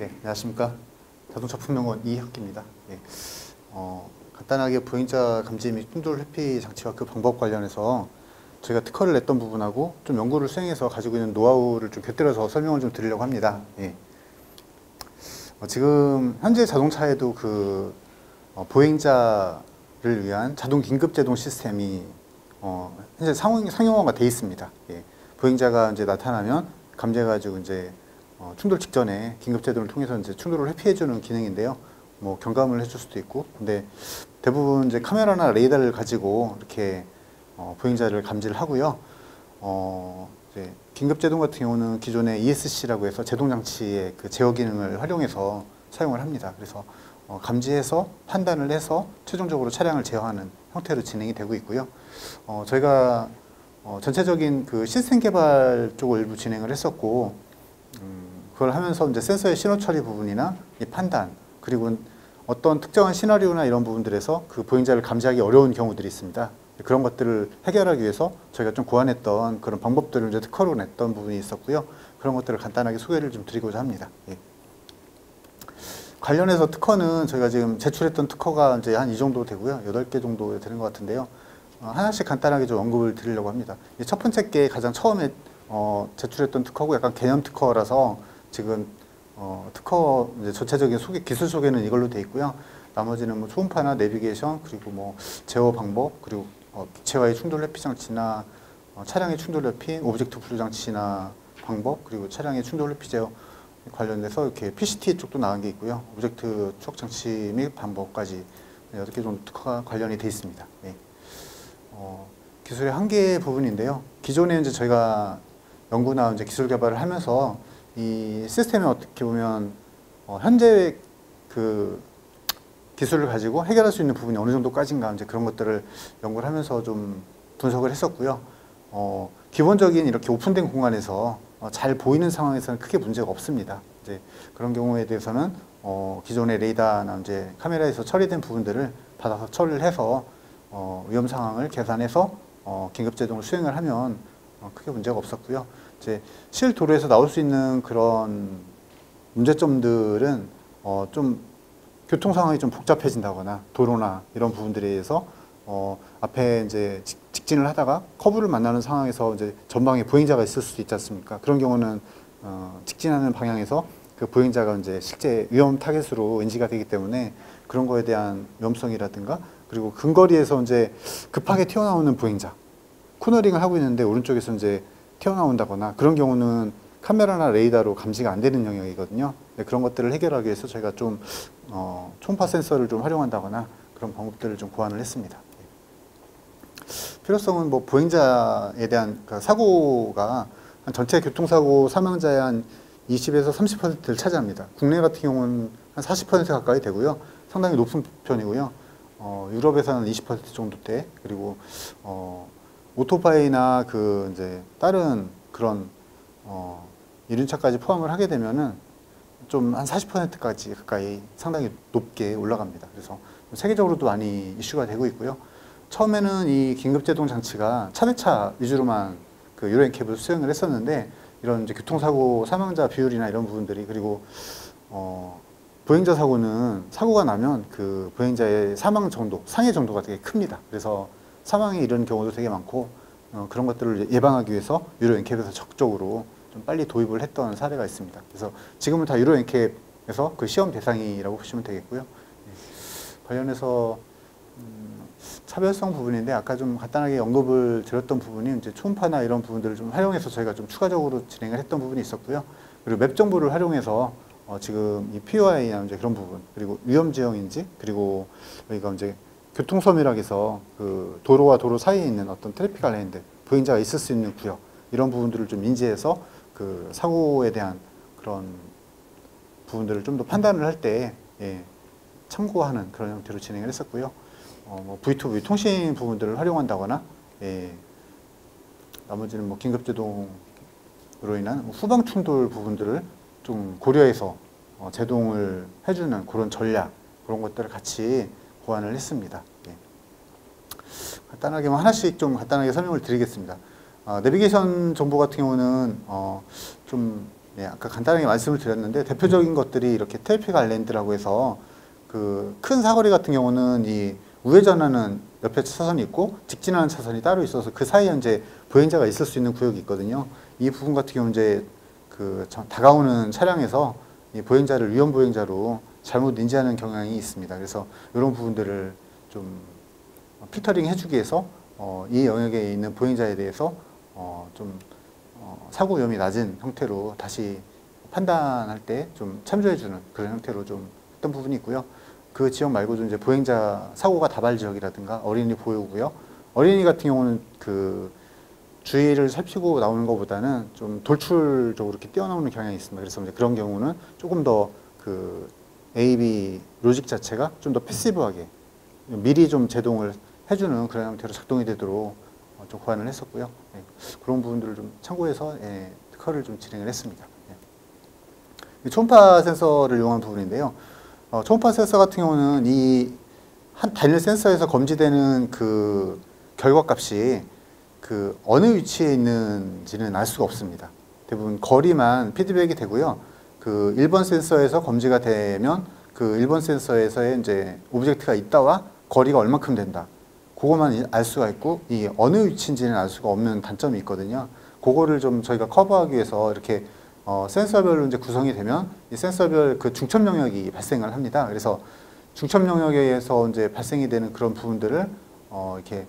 네, 안녕하십니까. 자동차 품명원 이혁기입니다. 네, 간단하게 보행자 감지 및 충돌 회피 장치와 그 방법 관련해서 저희가 특허를 냈던 부분하고 좀 연구를 수행해서 가지고 있는 노하우를 좀 곁들여서 설명을 좀 드리려고 합니다. 예. 지금 현재 자동차에도 보행자를 위한 자동 긴급 제동 시스템이 현재 상용화가 되어 있습니다. 예. 보행자가 이제 나타나면 감지해가지고 이제 충돌 직전에 긴급 제동을 통해서 이제 충돌을 회피해주는 기능인데요. 뭐 경감을 해줄 수도 있고, 근데 대부분 이제 카메라나 레이더를 가지고 이렇게 보행자를 감지를 하고요. 이제 긴급 제동 같은 경우는 기존의 ESC라고 해서 제동 장치의 그 제어 기능을 활용해서 사용을 합니다. 그래서 감지해서 판단을 해서 최종적으로 차량을 제어하는 형태로 진행이 되고 있고요. 저희가 전체적인 그 시스템 개발 쪽을 일부 진행을 했었고, 그걸 하면서 이제 센서의 신호 처리 부분이나 이 판단, 그리고 어떤 특정한 시나리오나 이런 부분들에서 그 보행자를 감지하기 어려운 경우들이 있습니다. 그런 것들을 해결하기 위해서 저희가 좀 고안했던 그런 방법들을 이제 특허로 냈던 부분이 있었고요. 그런 것들을 간단하게 소개를 좀 드리고자 합니다. 예. 관련해서 특허는 저희가 지금 제출했던 특허가 이제 한 이 정도 되고요. 8개 정도 되는 것 같은데요. 하나씩 간단하게 좀 언급을 드리려고 합니다. 첫 번째 게 가장 처음에 제출했던 특허고 약간 개념 특허라서 지금 특허 이제 전체적인 기술 소개는 이걸로 돼 있고요. 나머지는 뭐 초음파나 내비게이션, 그리고 뭐 제어 방법, 그리고 기체와의 충돌 회피 장치나 차량의 충돌 회피, 오브젝트 분류 장치나 방법, 그리고 차량의 충돌 회피 제어 관련돼서 이렇게 PCT 쪽도 나간 게 있고요. 오브젝트 추적 장치 및 방법까지 8개 정도 특허가 관련이 돼 있습니다. 네. 기술의 한계 부분인데요. 기존에 이제 저희가 연구나 이제 기술 개발을 하면서 이 시스템이 어떻게 보면 현재 그 기술을 가지고 해결할 수 있는 부분이 어느 정도까지인가 이제 그런 것들을 연구를 하면서 좀 분석을 했었고요. 기본적인 이렇게 오픈된 공간에서 잘 보이는 상황에서는 크게 문제가 없습니다. 이제 그런 경우에 대해서는 기존의 레이더나 이제 카메라에서 처리된 부분들을 받아서 처리를 해서 위험 상황을 계산해서 긴급 제동을 수행을 하면 크게 문제가 없었고요. 이제 실도로에서 나올 수 있는 그런 문제점들은 좀 교통 상황이 좀 복잡해진다거나 도로나 이런 부분들에 의해서 앞에 이제 직진을 하다가 커브를 만나는 상황에서 이제 전방에 보행자가 있을 수도 있지 않습니까? 그런 경우는 직진하는 방향에서 그 보행자가 이제 실제 위험 타겟으로 인지가 되기 때문에 그런 거에 대한 위험성이라든가, 그리고 근거리에서 이제 급하게 튀어나오는 보행자, 코너링을 하고 있는데 오른쪽에서 이제 튀어나온다거나 그런 경우는 카메라나 레이더로 감지가 안 되는 영역이거든요. 네, 그런 것들을 해결하기 위해서 저희가 좀 초음파 센서를 좀 활용한다거나 그런 방법들을 좀 고안을 했습니다. 필요성은 뭐 보행자에 대한 사고가 전체 교통사고 사망자의 한 20에서 30%를 차지합니다. 국내 같은 경우는 한 40% 가까이 되고요. 상당히 높은 편이고요. 유럽에서는 20% 정도대, 그리고 오토바이나 그 이제 다른 그런 이륜차까지 포함을 하게 되면은 좀 한 40%까지 가까이 상당히 높게 올라갑니다. 그래서 세계적으로도 많이 이슈가 되고 있고요. 처음에는 이 긴급제동 장치가 차대차 위주로만 그 유로 NCAP을 수행을 했었는데, 이런 이제 교통사고 사망자 비율이나 이런 부분들이, 그리고 보행자 사고는 사고가 나면 그 보행자의 사망 정도, 상해 정도가 되게 큽니다. 그래서 사망에 이르는 경우도 되게 많고, 그런 것들을 예방하기 위해서 유로 NCAP에서 적극적으로 좀 빨리 도입을 했던 사례가 있습니다. 그래서 지금은 다 유로 NCAP에서 그 시험 대상이라고 보시면 되겠고요. 관련해서 차별성 부분인데, 아까 좀 간단하게 언급을 드렸던 부분이 이제 초음파나 이런 부분들을 좀 활용해서 저희가 좀 추가적으로 진행을 했던 부분이 있었고요. 그리고 맵 정보를 활용해서 지금 이 POI나 이제 그런 부분, 그리고 위험 지형인지, 그리고 저희가 이제 교통섬유락에서 그 도로와 도로 사이에 있는 어떤 트래픽 아일랜드, 보행자가 있을 수 있는 구역, 이런 부분들을 좀 인지해서 그 사고에 대한 그런 부분들을 좀 더 판단을 할 때 참고하는 그런 형태로 진행을 했었고요. 뭐 V2V 통신 부분들을 활용한다거나, 나머지는 뭐 긴급제동으로 인한 후방 충돌 부분들을 좀 고려해서 제동을 해주는 그런 전략, 그런 것들을 같이 고안을 했습니다. 간단하게 하나씩 좀 간단하게 설명을 드리겠습니다. 내비게이션 정보 같은 경우는 좀 네, 아까 간단하게 말씀을 드렸는데 대표적인 것들이 이렇게 트래픽 아일랜드라고 해서 그 큰 사거리 같은 경우는 이 우회전하는 옆에 차선이 있고 직진하는 차선이 따로 있어서 그 사이에 이제 보행자가 있을 수 있는 구역이 있거든요. 이 부분 같은 경우 이제 그 다가오는 차량에서 이 보행자를 위험 보행자로 잘못 인지하는 경향이 있습니다. 그래서 이런 부분들을 좀 필터링 해주기 위해서 이 영역에 있는 보행자에 대해서 좀 사고 위험이 낮은 형태로 다시 판단할 때 좀 참조해주는 그런 형태로 좀 했던 부분이 있고요. 그 지역 말고도 이제 보행자 사고가 다발 지역이라든가 어린이 보호구역, 어린이 같은 경우는 그 주위를 살피고 나오는 것보다는 좀 돌출적으로 이렇게 뛰어나오는 경향이 있습니다. 그래서 이제 그런 경우는 조금 더 그 AV 로직 자체가 좀 더 패시브하게 미리 좀 제동을 해주는 그런 형태로 작동이 되도록 좀 고안을 했었고요. 예, 그런 부분들을 좀 참고해서 특허를 좀 진행을 했습니다. 예. 초음파 센서를 이용한 부분인데요. 초음파 센서 같은 경우는 이 한 단일 센서에서 검지되는 그 결과값이 그 어느 위치에 있는지는 알 수가 없습니다. 대부분 거리만 피드백이 되고요. 그 1번 센서에서 검지가 되면 그 1번 센서에서의 이제 오브젝트가 있다와 거리가 얼마큼 된다. 그것만 알 수가 있고 이 어느 위치인지는 알 수가 없는 단점이 있거든요. 그거를 좀 저희가 커버하기 위해서 이렇게 센서별로 이제 구성이 되면 이 센서별 그 중첩 영역이 발생을 합니다. 그래서 중첩 영역에서 이제 발생이 되는 그런 부분들을 이렇게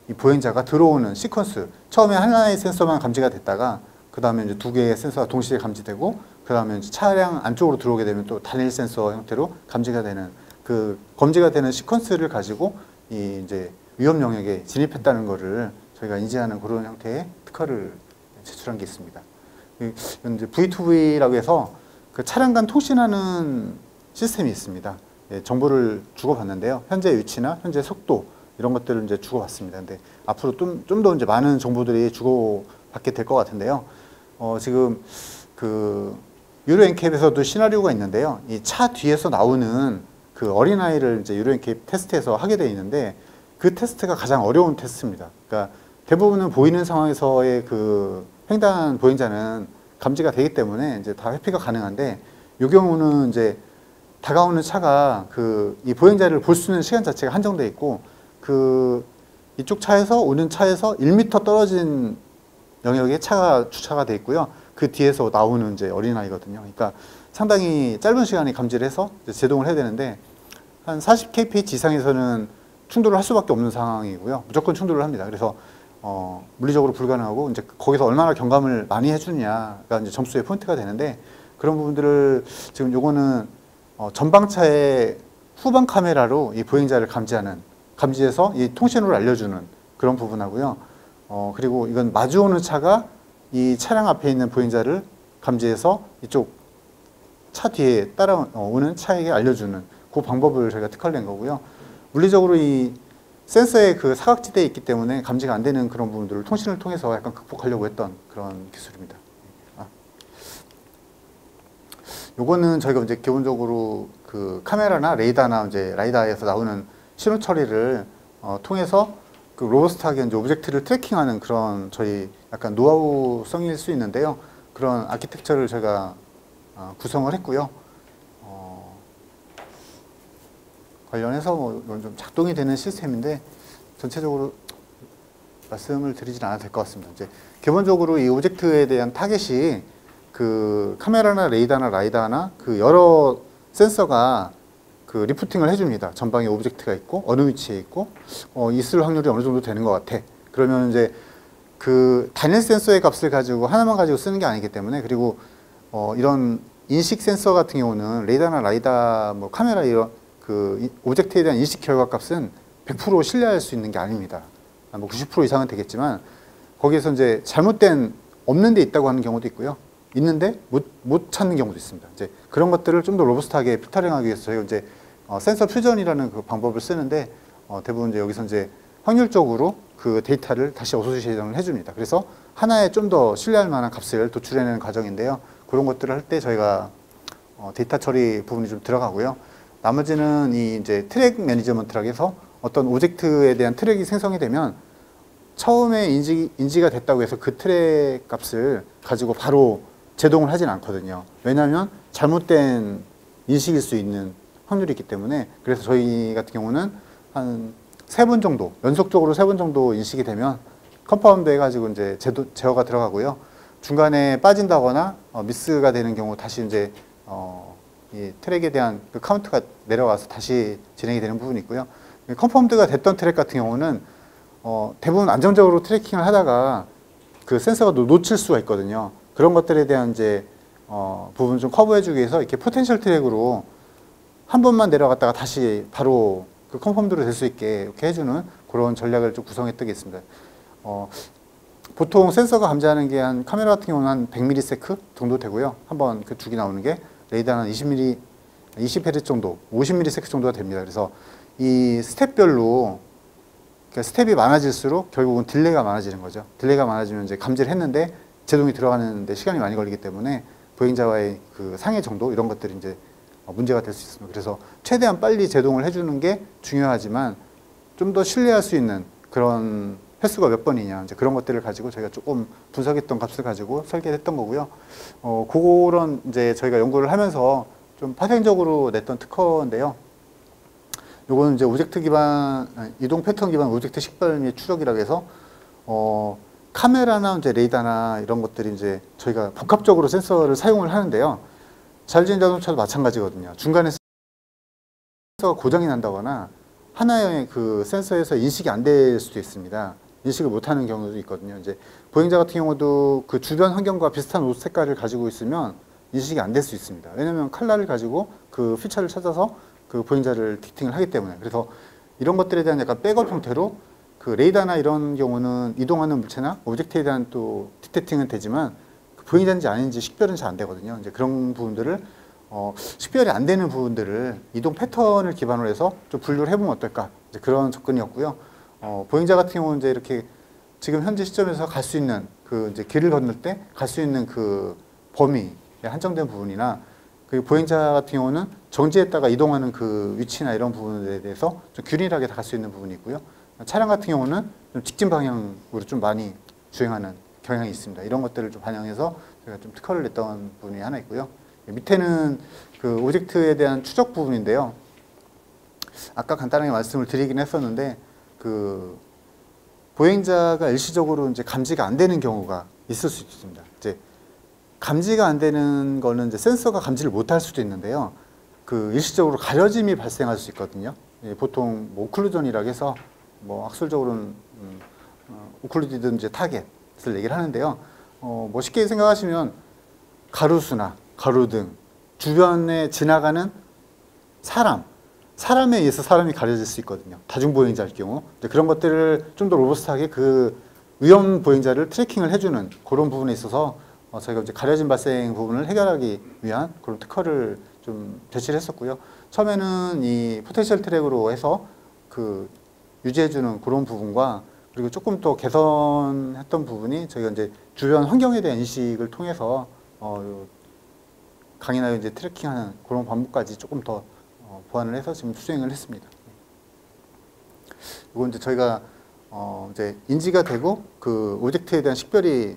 이 보행자가 들어오는 시퀀스, 처음에 하나의 센서만 감지가 됐다가 그 다음에 이제 두 개의 센서가 동시에 감지되고 그 다음에 이제 차량 안쪽으로 들어오게 되면 또 단일 센서 형태로 감지가 되는 그 검지가 되는 시퀀스를 가지고 이 이제 위험 영역에 진입했다는 것을 저희가 인지하는 그런 형태의 특허를 제출한 게 있습니다. 이건 이제 V2V라고 해서 그 차량 간 통신하는 시스템이 있습니다. 예, 정보를 주고받는데요. 현재 위치나 현재 속도 이런 것들을 이제 주고받습니다. 근데 앞으로 좀 더 이제 많은 정보들이 주고받게 될 것 같은데요. 지금 그 유로 엔캡에서도 시나리오가 있는데요. 이 차 뒤에서 나오는 그 어린아이를 이제 유로 엔캡 테스트에서 하게 되어 있는데 그 테스트가 가장 어려운 테스트입니다. 그러니까 대부분은 보이는 상황에서의 그 횡단 보행자는 감지가 되기 때문에 이제 다 회피가 가능한데 이 경우는 이제 다가오는 차가 그 이 보행자를 볼 수 있는 시간 자체가 한정되어 있고 그 이쪽 차에서 오는 차에서 1m 떨어진 영역에 차가 주차가 되어 있고요. 그 뒤에서 나오는 이제 어린아이거든요. 그러니까 상당히 짧은 시간에 감지를 해서 이제 제동을 해야 되는데 한 40kph 이상에서는 충돌을 할 수밖에 없는 상황이고요. 무조건 충돌을 합니다. 그래서 물리적으로 불가능하고 이제 거기서 얼마나 경감을 많이 해주느냐가 이제 점수의 포인트가 되는데 그런 부분들을 지금 요거는 전방차의 후방 카메라로 이 보행자를 감지해서 이 통신으로 알려주는 그런 부분하고요. 그리고 이건 마주오는 차가 이 차량 앞에 있는 보행자를 감지해서 이쪽 차 뒤에 따라오는 차에게 알려주는 그 방법을 저희가 특허를 낸 거고요. 물리적으로 이 센서의 그 사각지대에 있기 때문에 감지가 안 되는 그런 부분들을 통신을 통해서 약간 극복하려고 했던 그런 기술입니다. 요거는 저희가 이제 기본적으로 그 카메라나 레이더나 이제 라이다에서 나오는 신호 처리를 통해서 그 로버스트하게 이제 오브젝트를 트래킹하는 그런 저희 약간 노하우성일 수 있는데요. 그런 아키텍처를 제가 구성을 했고요. 관련해서 뭐 이건 좀 작동이 되는 시스템인데 전체적으로 말씀을 드리진 않아도 될 것 같습니다. 이제 기본적으로 이 오브젝트에 대한 타겟이 그 카메라나 레이더나 라이다나 그 여러 센서가 그 리프팅을 해줍니다. 전방에 오브젝트가 있고 어느 위치에 있고 있을 확률이 어느 정도 되는 것 같아. 그러면 이제 그 단일 센서의 값을 가지고 하나만 가지고 쓰는 게 아니기 때문에 그리고 이런 인식 센서 같은 경우는 레이더나 라이다 뭐 카메라 이런 그 오브젝트에 대한 인식 결과 값은 100% 신뢰할 수 있는 게 아닙니다. 뭐 90% 이상은 되겠지만 거기에서 이제 잘못된 없는 데 있다고 하는 경우도 있고요. 있는데 못 찾는 경우도 있습니다. 이제 그런 것들을 좀 더 로버스트하게 필터링하기 위해서 저희가 이제 센서 퓨전이라는 그 방법을 쓰는데 대부분 이제 여기서 이제 확률적으로 그 데이터를 다시 어소시에이션을 해줍니다. 그래서 하나의 좀 더 신뢰할 만한 값을 도출해내는 과정인데요. 그런 것들을 할 때 저희가 데이터 처리 부분이 좀 들어가고요. 나머지는 이 이제 트랙 매니지먼트라고 해서 어떤 오브젝트에 대한 트랙이 생성이 되면 처음에 인지가 됐다고 해서 그 트랙 값을 가지고 바로 제동을 하진 않거든요. 왜냐하면 잘못된 인식일 수 있는 확률이 있기 때문에. 그래서 저희 같은 경우는 한 3번 정도, 연속적으로 3번 정도 인식이 되면 컴파운드 해가지고 이제 제어가 들어가고요. 중간에 빠진다거나 미스가 되는 경우 다시 이제 이 트랙에 대한 그 카운트가 내려와서 다시 진행이 되는 부분이 있고요. 컨펌드가 됐던 트랙 같은 경우는 대부분 안정적으로 트래킹을 하다가 그 센서가 놓칠 수가 있거든요. 그런 것들에 대한 이제 부분 좀 커버해주기 위해서 이렇게 포텐셜 트랙으로 한 번만 내려갔다가 다시 바로 그 컨펌드로 될 수 있게 이렇게 해주는 그런 전략을 좀 구성했던 게 있습니다. 보통 센서가 감지하는 게 한 카메라 같은 경우는 한 100ms 정도 되고요. 한번 그 주기 나오는 게 레이더는 한 20Hz 정도, 50ms 정도가 됩니다. 그래서 이 스텝별로 그러니까 스텝이 많아질수록 결국은 딜레이가 많아지는 거죠. 딜레이가 많아지면 이제 감지를 했는데 제동이 들어가는데 시간이 많이 걸리기 때문에 보행자와의 그 상해 정도 이런 것들이 이제 문제가 될 수 있습니다. 그래서 최대한 빨리 제동을 해주는 게 중요하지만 좀 더 신뢰할 수 있는 그런 횟수가 몇 번이냐 이제 그런 것들을 가지고 저희가 조금 분석했던 값을 가지고 설계했던 거고요. 그런 이제 저희가 연구를 하면서 좀 파생적으로 냈던 특허인데요. 요거는 이제 오젝트 기반, 이동 패턴 기반 오젝트 식별 및 추적이라고 해서, 카메라나 이제 레이더나 이런 것들이 이제 저희가 복합적으로 센서를 사용을 하는데요. 자율주행 자동차도 마찬가지거든요. 중간에 센서가 고장이 난다거나 하나의 그 센서에서 인식이 안 될 수도 있습니다. 인식을 못하는 경우도 있거든요. 이제 보행자 같은 경우도 그 주변 환경과 비슷한 옷 색깔을 가지고 있으면 인식이 안 될 수 있습니다. 왜냐하면 컬러를 가지고 그 피처를 찾아서 그 보행자를 디텍팅을 하기 때문에. 그래서 이런 것들에 대한 약간 백업 형태로 그 레이더나 이런 경우는 이동하는 물체나 오브젝트에 대한 또 디텍팅은 되지만 그 보행자인지 아닌지 식별은 잘 안 되거든요. 이제 그런 부분들을 식별이 안 되는 부분들을 이동 패턴을 기반으로 해서 좀 분류를 해보면 어떨까? 이제 그런 접근이었고요. 보행자 같은 경우는 이제 이렇게 지금 현재 시점에서 갈 수 있는 그 이제 길을 건널 때 갈 수 있는 그 범위에 한정된 부분이나 그 보행자 같은 경우는 정지했다가 이동하는 그 위치나 이런 부분에 대해서 좀 균일하게 갈 수 있는 부분이 있고요. 차량 같은 경우는 좀 직진 방향으로 좀 많이 주행하는 경향이 있습니다. 이런 것들을 좀 반영해서 제가 좀 특허를 냈던 부분이 하나 있고요. 밑에는 그 오젝트에 대한 추적 부분인데요. 아까 간단하게 말씀을 드리긴 했었는데 그 보행자가 일시적으로 이제 감지가 안 되는 경우가 있을 수 있습니다. 이제 감지가 안 되는 거는 이제 센서가 감지를 못할 수도 있는데요. 그 일시적으로 가려짐이 발생할 수 있거든요. 보통 뭐 오클루전이라고 해서 뭐 학술적으로는 오클루디드 이제 타겟을 얘기를 하는데요. 뭐 쉽게 생각하시면 가로수나 가로등 주변에 지나가는 사람에 의해서 사람이 가려질 수 있거든요. 다중보행자일 경우. 그런 것들을 좀 더 로버스트하게 그 위험 보행자를 트래킹을 해주는 그런 부분에 있어서 저희가 이제 가려진 발생 부분을 해결하기 위한 그런 특허를 좀 제시를 했었고요. 처음에는 이 포텐셜 트랙으로 해서 그 유지해주는 그런 부분과 그리고 조금 더 개선했던 부분이 저희가 이제 주변 환경에 대한 인식을 통해서 강인하게 이제 트래킹하는 그런 방법까지 조금 더 보완을 해서 지금 수행을 했습니다. 이건 이제 저희가 이제 인지가 되고 그 오젝트에 대한 식별이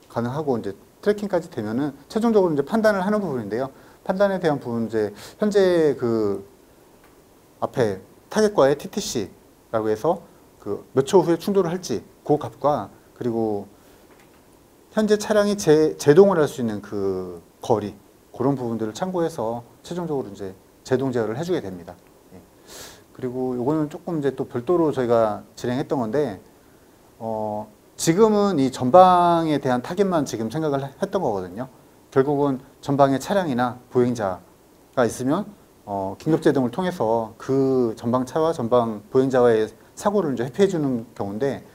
가능하고 이제 트래킹까지 되면은 최종적으로 이제 판단을 하는 부분인데요. 판단에 대한 부분 이제 현재 그 앞에 타겟과의 TTC라고 해서 그 몇 초 후에 충돌을 할지 그 값과 그리고 현재 차량이 제동을 할 수 있는 그 거리 그런 부분들을 참고해서 최종적으로 이제 제동 제어를 해주게 됩니다. 그리고 요거는 조금 이제 또 별도로 저희가 진행했던 건데 지금은 이 전방에 대한 타겟만 지금 생각을 했던 거거든요. 결국은 전방에 차량이나 보행자가 있으면 긴급 제동을 통해서 그 전방 차와 전방 보행자와의 사고를 이제 회피해 주는 경우인데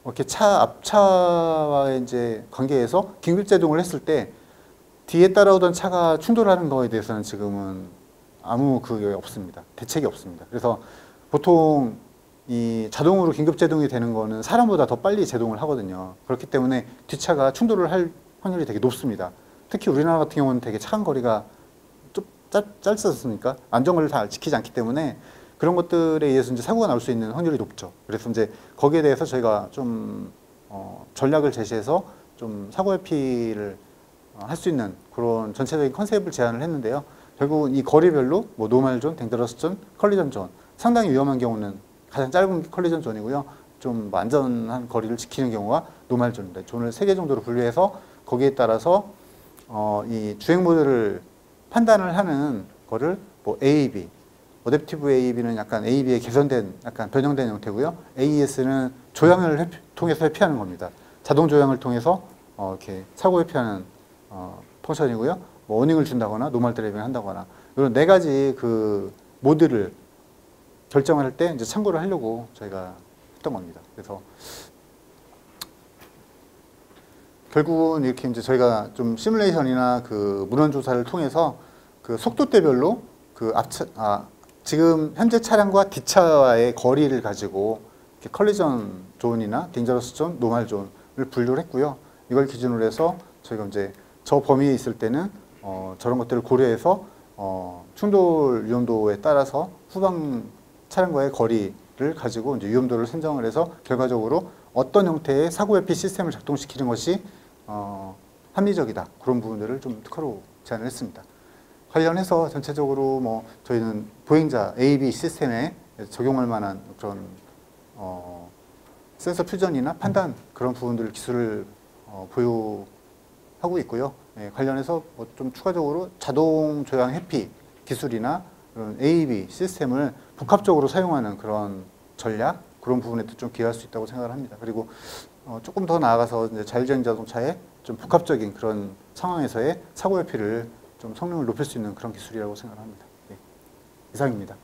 이렇게 앞차와의 이제 관계에서 긴급 제동을 했을 때 뒤에 따라오던 차가 충돌하는 거에 대해서는 지금은 아무 그게 없습니다. 대책이 없습니다. 그래서 보통 이 자동으로 긴급 제동이 되는 거는 사람보다 더 빨리 제동을 하거든요. 그렇기 때문에 뒷차가 충돌을 할 확률이 되게 높습니다. 특히 우리나라 같은 경우는 되게 차간 거리가 좀 짧았으니까 안전거리를 다 지키지 않기 때문에 그런 것들에 의해서 이제 사고가 날 수 있는 확률이 높죠. 그래서 이제 거기에 대해서 저희가 좀 전략을 제시해서 좀 사고 회피를 할 수 있는 그런 전체적인 컨셉을 제안을 했는데요. 결국은 이 거리별로 뭐 노멀 존, 댕저러스 존, 컬리전 존, 상당히 위험한 경우는 가장 짧은 컬리전 존이고요. 좀 안전한 거리를 지키는 경우가 노멀 존입니다. 존을 3개 정도로 분류해서 거기에 따라서 이 주행 모드를 판단을 하는 거를 뭐 AAB, 어댑티브 AAB는 약간 AB에 개선된, 약간 변형된 형태고요. AES는 조향을 통해서 회피하는 겁니다. 자동 조향을 통해서 이렇게 사고 회피하는 펑션이고요. 뭐 어닝을 준다거나 노멀 드라이빙을 한다거나 이런 4가지 그 모드를 결정할 때 이제 참고를 하려고 저희가 했던 겁니다. 그래서 결국은 이렇게 이제 저희가 좀 시뮬레이션이나 그 문헌 조사를 통해서 그 속도대별로 그 지금 현재 차량과 뒷차와의 거리를 가지고 이렇게 컬리전 존이나 딩저러스 존, 노멀 존을 분류를 했고요. 이걸 기준으로 해서 저희가 이제 저 범위에 있을 때는 저런 것들을 고려해서 충돌 위험도에 따라서 후방 차량과의 거리를 가지고 이제 위험도를 선정을 해서 결과적으로 어떤 형태의 사고 회피 시스템을 작동시키는 것이 합리적이다. 그런 부분들을 좀 특허로 제안을 했습니다. 관련해서 전체적으로 뭐 저희는 보행자 AV 시스템에 적용할 만한 그런 센서 퓨전이나 판단 그런 부분들 기술을 보유하고 있고요. 관련해서 뭐 좀 추가적으로 자동 조향 회피 기술이나 그런 AV 시스템을 복합적으로 사용하는 그런 전략 그런 부분에도 좀 기여할 수 있다고 생각을 합니다. 그리고 조금 더 나아가서 이제 자율주행 자동차의 좀 복합적인 그런 상황에서의 사고 회피를 좀 성능을 높일 수 있는 그런 기술이라고 생각합니다. 네, 이상입니다.